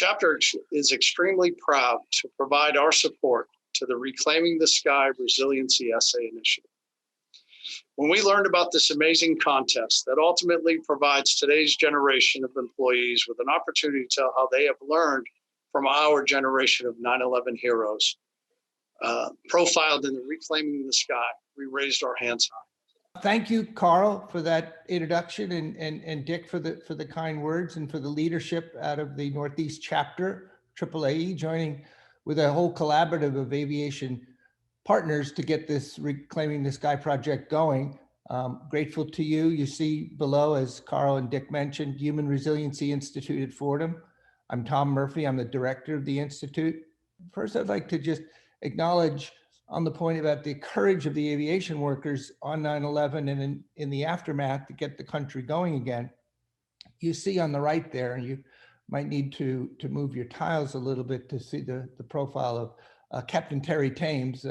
chapter is extremely proud to provide our support to the Reclaiming the Sky Resiliency Essay Initiative. When we learned about this amazing contest that ultimately provides today's generation of employees with an opportunity to tell how they have learned from our generation of 9/11 heroes, profiled in the Reclaiming the Sky, we raised our hands high. Thank you, Carl, for that introduction, and Dick for the kind words and for the leadership out of the Northeast chapter, AAAE, joining with a whole collaborative of aviation partners to get this Reclaiming the Sky project going. Grateful to you. You see below, as Carl and Dick mentioned, Human Resiliency Institute at Fordham. I'm Tom Murphy. I'm the director of the Institute. First, I'd like to just acknowledge on the point about the courage of the aviation workers on 9/11 and in the aftermath to get the country going again. You see on the right there, and you might need to move your tiles a little bit to see the profile of Captain Terry Thames.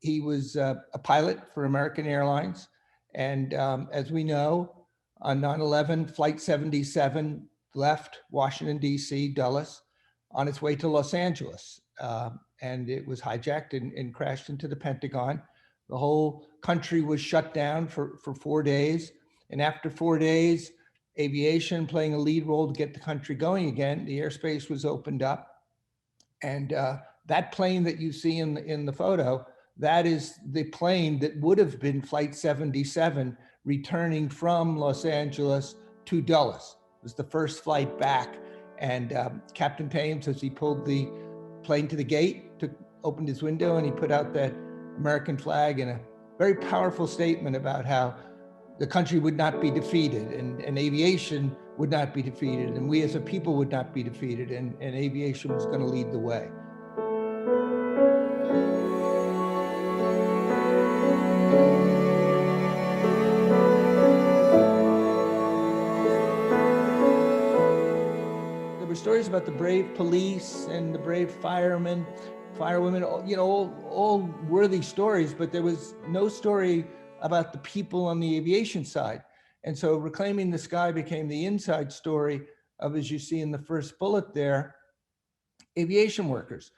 He was a pilot for American Airlines. And as we know, on 9/11, Flight 77 left Washington, D.C., Dulles, on its way to Los Angeles. And it was hijacked and crashed into the Pentagon. The whole country was shut down for 4 days. And after 4 days, aviation playing a lead role to get the country going again, the airspace was opened up. And that plane that you see in the photo, that is the plane that would have been Flight 77 returning from Los Angeles to Dulles. It was the first flight back. And Captain Thames, as he pulled the plane to the gate, opened his window, and he put out that American flag in a very powerful statement about how the country would not be defeated, and aviation would not be defeated, and we as a people would not be defeated, and aviation was going to lead the way. There were stories about the brave police and the brave firemen, firewomen, all worthy stories, but there was no story about the people on the aviation side. And so Reclaiming the Sky became the inside story of, as you see in the first bullet there, aviation workers.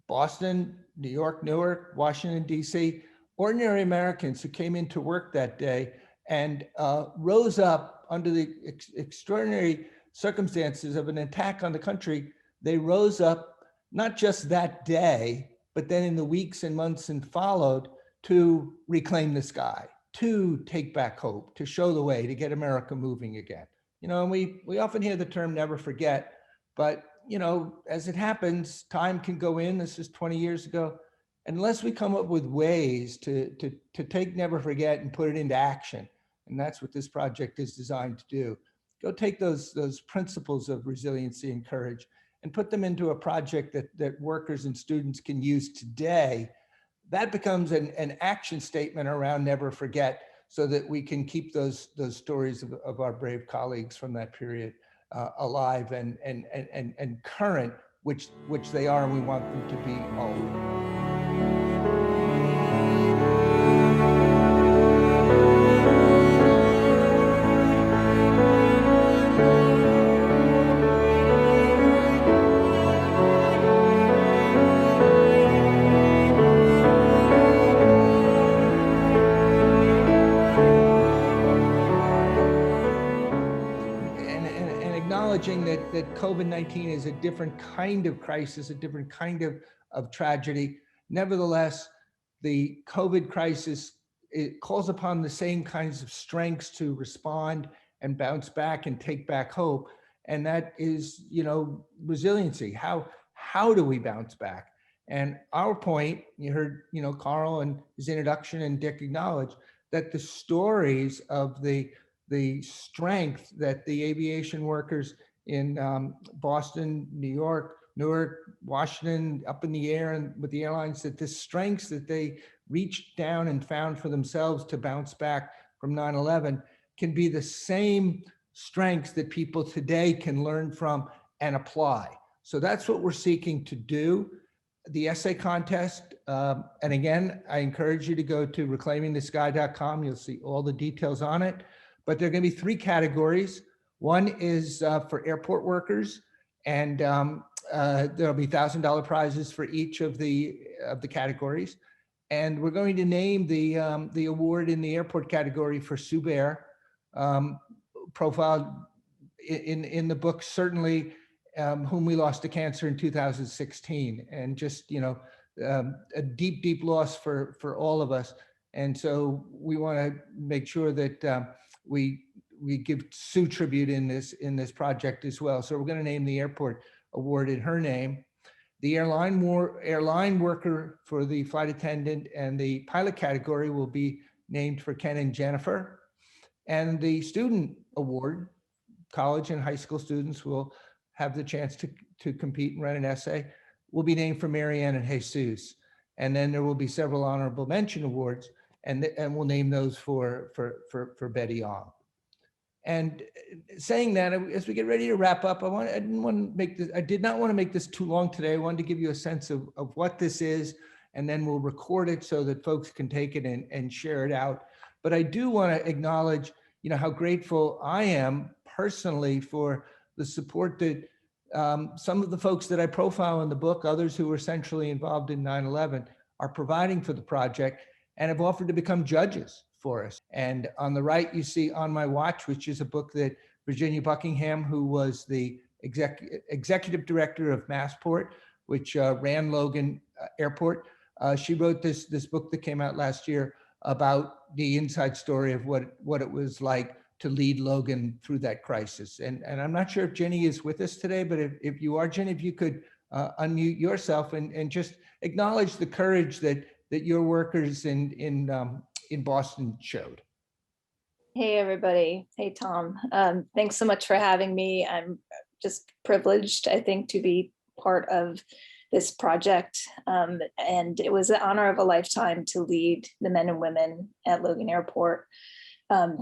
Boston, New York, Newark, Washington, D.C., ordinary Americans who came into work that day and rose up under the extraordinary circumstances of an attack on the country. They rose up not just that day, but then in the weeks and months and followed, to reclaim the sky, to take back hope, to show the way, to get America moving again. And we often hear the term never forget, but as it happens, time can go in. This is 20 years ago. Unless we come up with ways to take never forget and put it into action. And that's what this project is designed to do. Go take those principles of resiliency and courage and put them into a project that workers and students can use today. That becomes an action statement around never forget, so that we can keep those stories of our brave colleagues from that period alive and current, which they are, and we want them to be always. That COVID-19 is a different kind of crisis, a different kind of tragedy. Nevertheless, the COVID crisis, it calls upon the same kinds of strengths to respond and bounce back and take back hope. And that is, resiliency. How do we bounce back? And our point, you heard, Carl and his introduction, and Dick acknowledged that the stories of the strength that the aviation workers in Boston, New York, Newark, Washington, up in the air and with the airlines, that the strengths that they reached down and found for themselves to bounce back from 9/11 can be the same strengths that people today can learn from and apply. So that's what we're seeking to do. The essay contest, and again, I encourage you to go to reclaimingthesky.com. You'll see all the details on it. But there are going to be 3 categories. One is for airport workers, And there'll be $1,000 prizes for each of the categories. And we're going to name the award in the airport category for Sue Bear, profiled in the book, certainly, whom we lost to cancer in 2016, and just, you know, a deep, deep loss for all of us. And so we want to make sure that we give Sue tribute in this project as well. So we're going to name the airport award in her name. The airline worker for the flight attendant and the pilot category will be named for Ken and Jennifer. And the student award, college and high school students will have the chance to compete and write an essay, will be named for Marianne and Jesus. And then there will be several honorable mention awards, and we'll name those for Betty Young. And saying that, as we get ready to wrap up, I did not want to make this too long today. I wanted to give you a sense of what this is, and then we'll record it so that folks can take it and share it out. But I do want to acknowledge, you know, how grateful I am personally for the support that some of the folks that I profile in the book, others who were centrally involved in 9/11, are providing for the project and have offered to become judges for us. And on the right, you see On My Watch, which is a book that Virginia Buckingham, who was the executive director of Massport, which ran Logan Airport, she wrote this book that came out last year about the inside story of what it was like to lead Logan through that crisis. And I'm not sure if Jenny is with us today, but if you are, Jenny, if you could unmute yourself and just acknowledge the courage that your workers in Boston showed. Hey, everybody. Hey, Tom. Thanks so much for having me. I'm just privileged, I think, to be part of this project. And it was an honor of a lifetime to lead the men and women at Logan Airport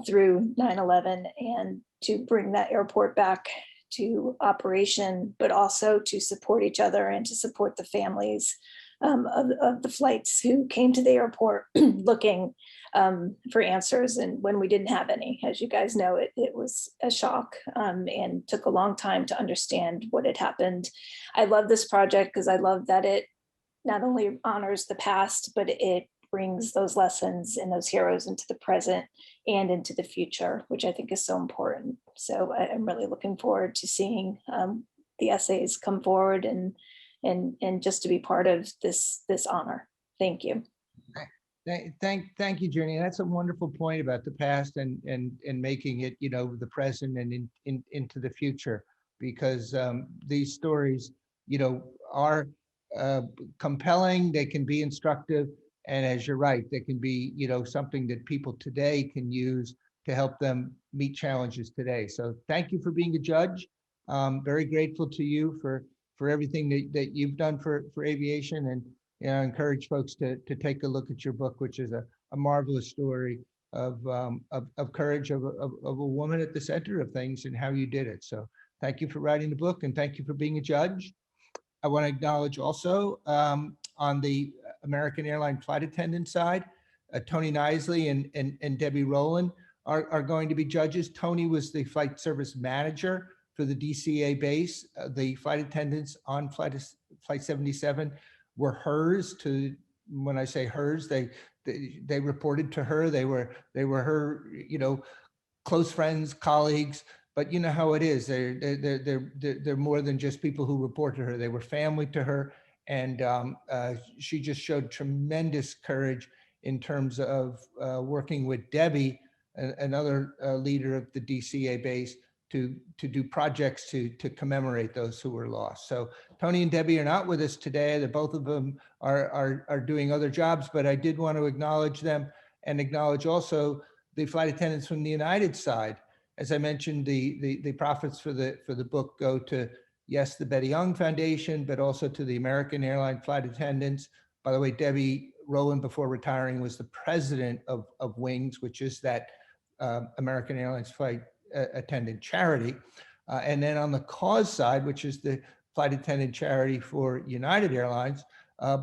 through 9/11 and to bring that airport back to operation, but also to support each other and to support the families of the flights who came to the airport looking for answers. And when we didn't have any, as you guys know, it was a shock and took a long time to understand what had happened. I love this project because I love that it not only honors the past, but it brings those lessons and those heroes into the present and into the future, which I think is so important. So I'm really looking forward to seeing the essays come forward and just to be part of this honor. Thank you. Thank you, Jenny. That's a wonderful point about the past and making it, you know, the present and into the future, because these stories, you know, are compelling. They can be instructive, and as you're right, they can be, you know, something that people today can use to help them meet challenges today. So thank you for being a judge. Very grateful to you for everything that you've done for aviation, and you know, I encourage folks to take a look at your book, which is a marvelous story of courage of a woman at the center of things and how you did it. So thank you for writing the book, and thank you for being a judge. I want to acknowledge also on the American Airline flight attendant side, Tony Nisley and Debbie Rowland are going to be judges. Tony was the flight service manager for the DCA base. The flight attendants on flight 77 were hers. When I say hers, they reported to her. They were her, you know, close friends, colleagues. But you know how it is. They're more than just people who report to her. They were family to her, and she just showed tremendous courage in terms of working with Debbie, another leader of the DCA base, to do projects to commemorate those who were lost. So Tony and Debbie are not with us today. That both of them are doing other jobs, but I did want to acknowledge them and acknowledge also the flight attendants from the United side. As I mentioned, the profits for the book go to, yes, the Betty Young Foundation, but also to the American Airline flight attendants. By the way, Debbie Rowland, before retiring, was the president of Wings, which is that American Airlines flight attendant charity. And then on the cause side, which is the flight attendant charity for United Airlines,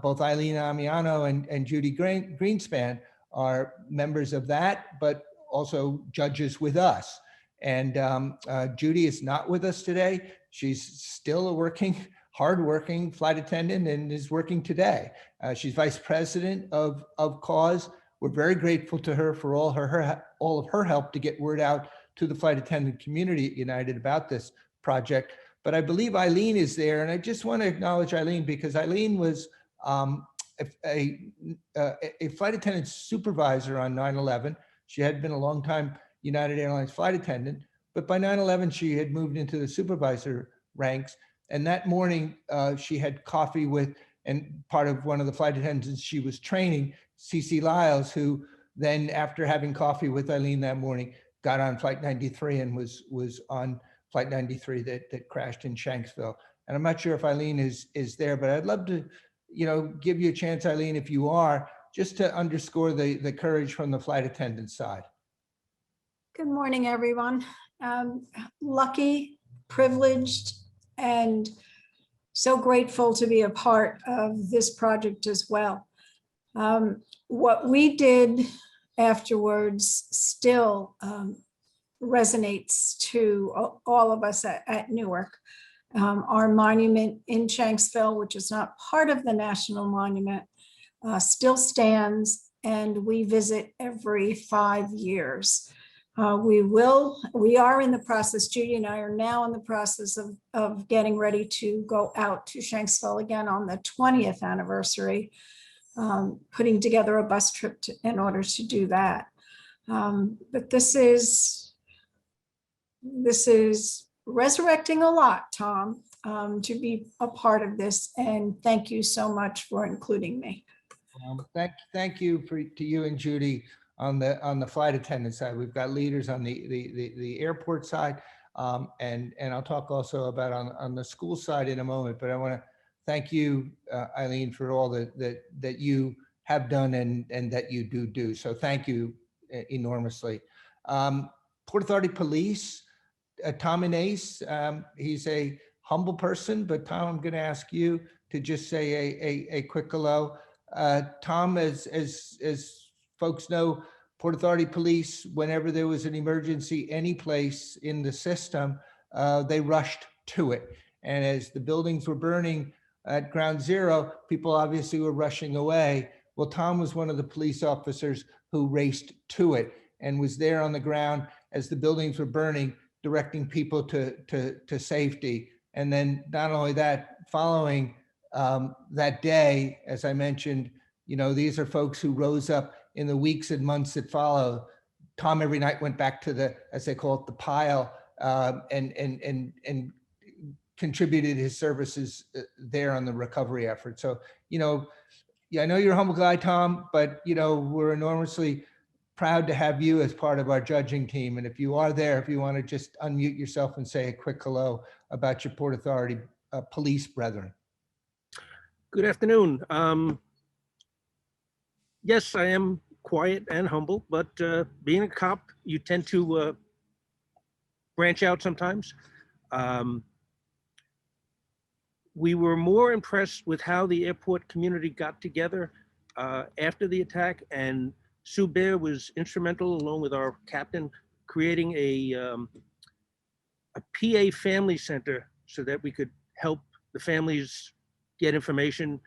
both Eileen Amiano and Judy Greenspan are members of that, but also judges with us. And Judy is not with us today. She's still a hardworking flight attendant and is working today. She's vice president of CAUSE. We're very grateful to her for all of her help to get word out to the flight attendant community at United about this project. But I believe Eileen is there, and I just want to acknowledge Eileen because Eileen was a flight attendant supervisor on 9/11. She had been a long time United Airlines flight attendant, but by 9/11 she had moved into the supervisor ranks. And that morning she had coffee with, and part of one of the flight attendants she was training, CC Lyles, who then, after having coffee with Eileen that morning, got on Flight 93 and was on Flight 93 that crashed in Shanksville. And I'm not sure if Eileen is there, but I'd love to, give you a chance, Eileen, if you are, just to underscore the courage from the flight attendant side. Good morning, everyone. Lucky, privileged, and so grateful to be a part of this project as well. What we did afterwards still resonates to all of us at Newark. Our monument in Shanksville, which is not part of the National Monument, still stands, and we visit every 5 years. We are in the process, Judy and I are now in the process of getting ready to go out to Shanksville again on the 20th anniversary, putting together a bus trip in order to do that. But this is resurrecting a lot, Tom, to be a part of this, and thank you so much for including me. Thank you to you and Judy on the flight attendant side. We've got leaders on the airport side, and I'll talk also about on the school side in a moment. But I want to thank you, Eileen, for all that you have done and that you do. So thank you enormously. Port Authority Police, Tom Inez, he's a humble person, but Tom, I'm going to ask you to just say a quick hello. Tom, as folks know, Port Authority Police, whenever there was an emergency any place in the system, they rushed to it. And as the buildings were burning at Ground Zero, people obviously were rushing away. Well, Tom was one of the police officers who raced to it and was there on the ground as the buildings were burning, directing people to safety. And then not only that, following that day, as I mentioned, these are folks who rose up in the weeks and months that follow. Tom every night went back to the, as they call it, the pile, and contributed his services there on the recovery effort. So, I know you're a humble guy, Tom, but we're enormously proud to have you as part of our judging team. And if you are there, if you want to just unmute yourself and say a quick hello about your Port Authority police brethren. Good afternoon. Yes, I am quiet and humble, but being a cop, you tend to branch out sometimes. We were more impressed with how the airport community got together after the attack, and Sue Bear was instrumental, along with our captain, creating a PA family center so that we could help the families get information,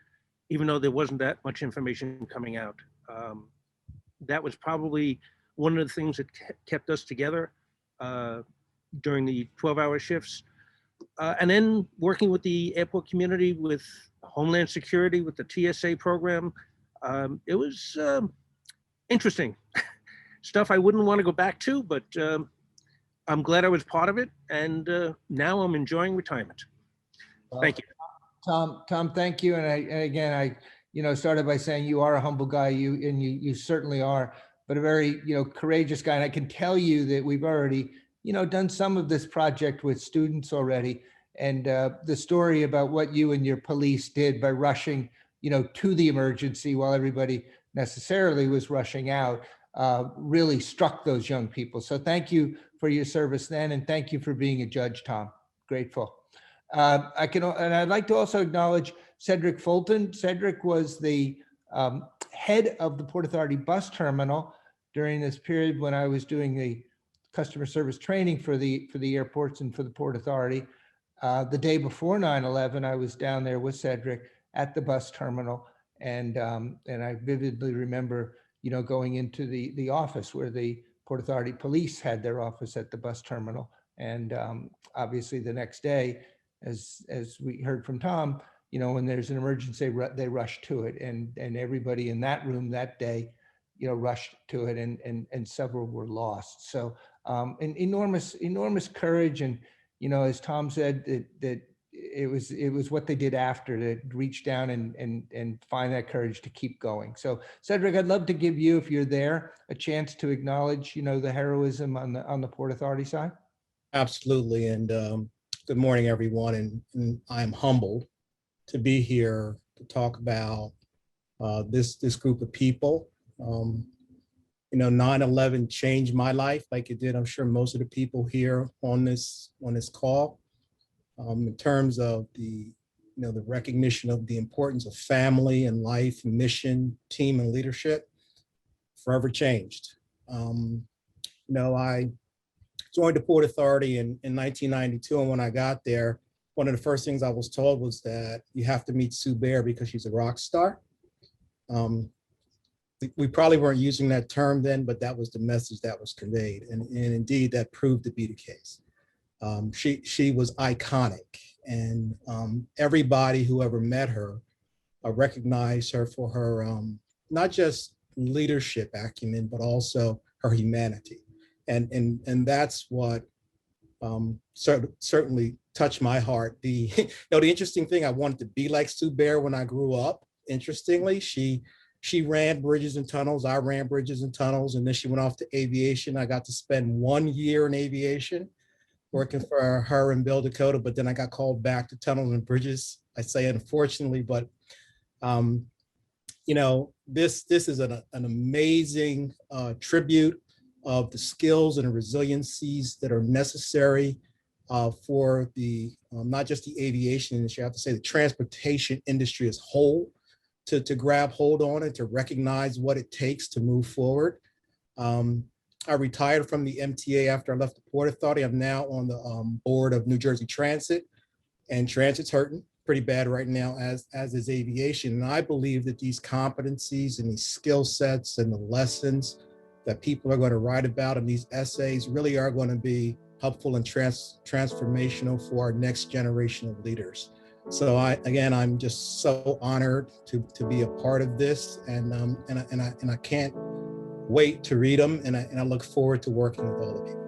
even though there wasn't that much information coming out. That was probably one of the things that kept us together during the 12-hour shifts. And then working with the airport community, with Homeland Security, with the TSA program, it was interesting. Stuff I wouldn't want to go back to, but I'm glad I was part of it, and now I'm enjoying retirement. Thank you. Tom, thank you. And again, I started by saying you are a humble guy, you certainly are, but a very, courageous guy. And I can tell you that we've already, done some of this project with students already. And the story about what you and your police did by rushing, to the emergency while everybody necessarily was rushing out, really struck those young people. So thank you for your service then. And thank you for being a judge, Tom. Grateful. And I'd like to also acknowledge Cedric Fulton. Cedric was the head of the Port Authority bus terminal during this period when I was doing the customer service training for the airports and for the Port Authority. The day before 9/11, I was down there with Cedric at the bus terminal, and I vividly remember, going into the office where the Port Authority Police had their office at the bus terminal, and obviously the next day, as we heard from Tom, when there's an emergency, they rush to it, and everybody in that room that day, rushed to it, and several were lost. So an enormous courage, and as Tom said, that it was what they did after to reach down and find that courage to keep going. So Cedric, I'd love to give you, if you're there, a chance to acknowledge the heroism on the Port Authority side. Absolutely. And good morning, everyone. And I'm humbled to be here to talk about this group of people. 9/11 changed my life like it did, I'm sure, most of the people here on this call. In terms of the recognition of the importance of family and life, mission, team, and leadership, forever changed. I joined the Port Authority in 1992, and when I got there, one of the first things I was told was that you have to meet Sue Bear because she's a rock star. We probably weren't using that term then, but that was the message that was conveyed, and indeed that proved to be the case. She was iconic, and everybody who ever met her recognized her for her not just leadership acumen, but also her humanity, and that's what certainly touched my heart. The interesting thing, I wanted to be like Sue Bear when I grew up. Interestingly, she ran bridges and tunnels. I ran bridges and tunnels, and then she went off to aviation. I got to spend 1 year in aviation working for her in Bill Dakota, but then I got called back to tunnels and bridges. I say unfortunately, but this is an amazing tribute of the skills and the resiliencies that are necessary for the not just the aviation industry, I have to say the transportation industry as whole, to grab hold on it, to recognize what it takes to move forward. I retired from the MTA after I left the Port Authority. I'm now on the board of New Jersey Transit, and transit's hurting pretty bad right now, as is aviation. And I believe that these competencies and these skill sets and the lessons that people are going to write about in these essays really are going to be helpful and transformational for our next generation of leaders. So I'm just so honored to be a part of this, and I can't wait to read them, and I look forward to working with all of you.